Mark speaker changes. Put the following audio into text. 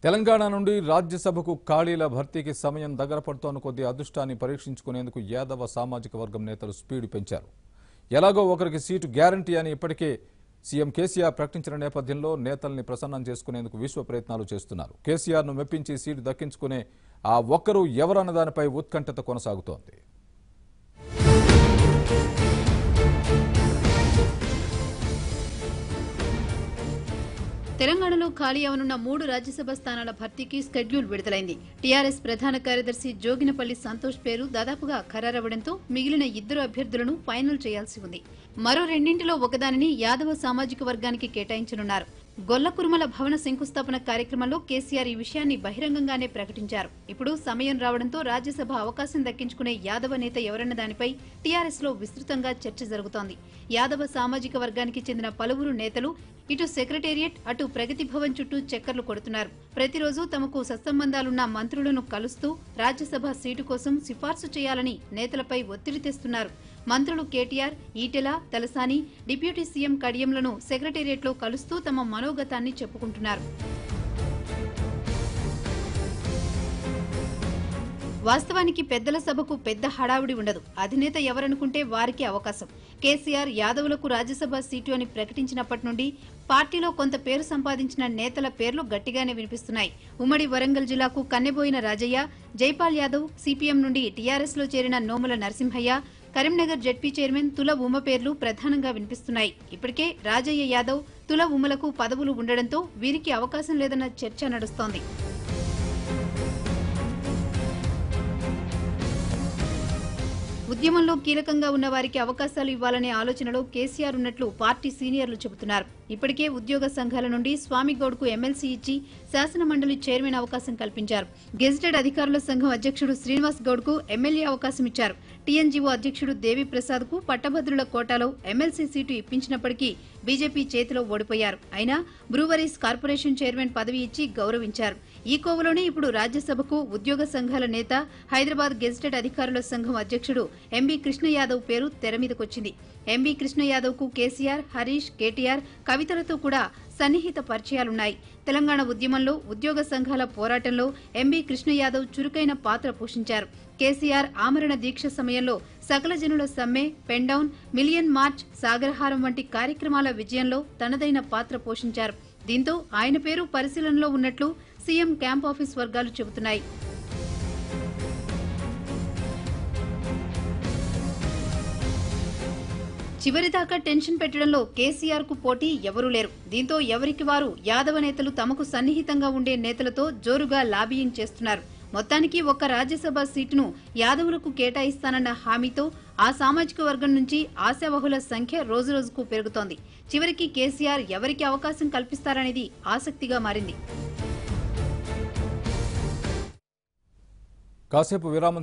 Speaker 1: తెలంగాణ నుండి రాజ్యసభకు ఖాళీల భర్తీకి సమయం దగ్గర పడుతోన్న కొద్దీ అదృష్టాన్ని పరీక్షించుకునేందుకు యాదవ సామాజిక వర్గం నేతలు స్పీడ్ పెంచారు. ఎలాగో ఒకరికి సీటు గ్యారంటీ అని ఇప్పటికే సీఎం కేసీఆర్ ప్రకటించిన నేపథ్యంలో నేతల్ని ప్రసన్నం చేసుకునేందుకు విశ్వ ప్రయత్నాలు చేస్తున్నారు. కేసీఆర్ను మెప్పించి సీటు దక్కించుకునే ఆ ఒక్కరు ఎవరన్న దానిపై ఉత్కంఠత కొనసాగుతోంది.
Speaker 2: తెలంగాణలో ఖాళీ అవనున్న 3 రాజ్యసభ స్థానాల భర్తీకి షెడ్యూల్ విడుదలైంది. టీఆర్ఎస్ ప్రధాన కార్యదర్శి జోగినపల్లి సంతోష్ పేరు దాదాపుగా ఖరారవడంతో మిగిలిన 2 అభ్యర్థులను ఫైనల్ చేయాల్సి ఉంది. మరో రెండింటిలో ఒకదానిని యాదవ సామాజిక వర్గానికి కేటాయించనున్నారు. గొల్లకురుమల భవన శంకుస్థాపన కార్యక్రమంలో కేసీఆర్ ఈ విషయాన్ని బహిరంగంగానే ప్రకటించారు. ఇప్పుడు సమయం రావడంతో రాజ్యసభ అవకాశం దక్కించుకునే యాదవ నేత ఎవరన్న దానిపై టీఆర్ఎస్ లో విస్తృతంగా చర్చ జరుగుతోంది. యాదవ సామాజిక వర్గానికి చెందిన పలువురు నేతలు ఇటు సెక్రటేరియట్ అటు ప్రగతి భవన్ చుట్టూ చక్కర్లు కొడుతున్నారు. ప్రతిరోజు తమకు సత్సంబంధాలున్న మంత్రులను కలుస్తూ రాజ్యసభ సీటు కోసం సిఫార్సు చేయాలని నేతలపై ఒత్తిడి తెస్తున్నారు. మంత్రులు కేటీఆర్, ఈటెల, తలసాని, డిప్యూటీ సీఎం కడియంలను సెక్రటేరియట్లో కలుస్తూ తమ మనోగతాన్ని చెప్పుకుంటున్నారు. వాస్తవానికి పెద్దల సభకు పెద్ద హడావుడి ఉండదు. అధినేత ఎవరనుకుంటే వారికి అవకాశం. కేసీఆర్ యాదవులకు రాజ్యసభ సీటు అని ప్రకటించినప్పటి నుండి పార్టీలో కొంత పేరు సంపాదించిన నేతల పేర్లు గట్టిగానే వినిపిస్తున్నాయి. ఉమ్మడి వరంగల్ జిల్లాకు కన్నెబోయిన రాజయ్య, జైపాల్ యాదవ్, సిపిఎం నుండి టీఆర్ఎస్ లో చేరిన నోముల నరసింహయ్య, కరీంనగర్ జెడ్పీ చైర్మన్ తుల ఉమ పేర్లు ప్రధానంగా వినిపిస్తున్నాయి. ఇప్పటికే రాజయ్య యాదవ్, తుల ఉమలకు పదవులు ఉండడంతో వీరికి అవకాశం లేదన్న చర్చ నడుస్తోంది. ఉద్యమంలో కీలకంగా ఉన్న వారికి అవకాశాలు ఇవ్వాలనే ఆలోచనలో కేసీఆర్ ఉన్నట్లు పార్టీ సీనియర్లు చెబుతున్నారు. ఇప్పటికే ఉద్యోగ సంఘాల నుండి స్వామిగౌడ్కు ఎమ్మెల్సీ ఇచ్చి శాసన మండలి చైర్మన్ అవకాశం కల్పించారు. గెజిటెడ్ అధికారుల సంఘం అధ్యక్షుడు శ్రీనివాస్ గౌడ్కు ఎమ్మెల్యే అవకాశం ఇచ్చారు. టీఎన్జీఓ అధ్యక్షుడు దేవిప్రసాద్కు పట్టభద్రుల కోటాలో ఎమ్మెల్సీ సీటు ఇప్పించినప్పటికీ బీజేపీ చేతిలో ఓడిపోయారు. అయినా బ్రూవరీస్ కార్పొరేషన్ చైర్మన్ పదవి ఇచ్చి గౌరవించారు. ఈ కోవలోనే ఇప్పుడు రాజ్యసభకు ఉద్యోగ సంఘాల నేత, హైదరాబాద్ గెజిటెడ్ అధికారుల సంఘం అధ్యక్షుడు ఎంబీ కృష్ణ యాదవ్ పేరు తెరమీదకొచ్చింది. ఎంబీ కృష్ణ యాదవ్ కు కేసీఆర్, హరీష్, కేటీఆర్, కవితలతో కూడా సన్నిహిత పరిచయాలున్నాయి. తెలంగాణ ఉద్యమంలో, ఉద్యోగ సంఘాల పోరాటంలో ఎంబీ కృష్ణ యాదవ్ చురుకైన పాత్ర పోషించారు. కేసీఆర్ ఆమరణ దీక్ష సమయంలో సకల జనుల సమ్మె, పెన్డౌన్, మిలియన్ మార్చ్, సాగరహారం వంటి కార్యక్రమాల విజయంలో తనదైన పాత్ర పోషించారు. దీంతో ఆయన పేరు పరిశీలనలో ఉన్నట్లు సీఎం క్యాంప్ ఆఫీస్ వర్గాలు చెబుతున్నాయి. చివరిదాకా టెన్షన్ పెట్టడంలో కేసీఆర్ కు పోటీ ఎవరూ లేరు. దీంతో ఎవరికి వారు యాదవ నేతలు తమకు సన్నిహితంగా ఉండే నేతలతో జోరుగా లాబియింగ్ చేస్తున్నారు. మొత్తానికి ఒక్క రాజ్యసభ సీటును యాదవులకు కేటాయిస్తానన్న హామీతో ఆ సామాజిక వర్గం నుంచి ఆశావహుల సంఖ్య రోజురోజుకు పెరుగుతోంది. చివరికి కేసీఆర్ ఎవరికి అవకాశం కల్పిస్తారనేది ఆసక్తిగా మారింది.
Speaker 1: కాసేపు విరామం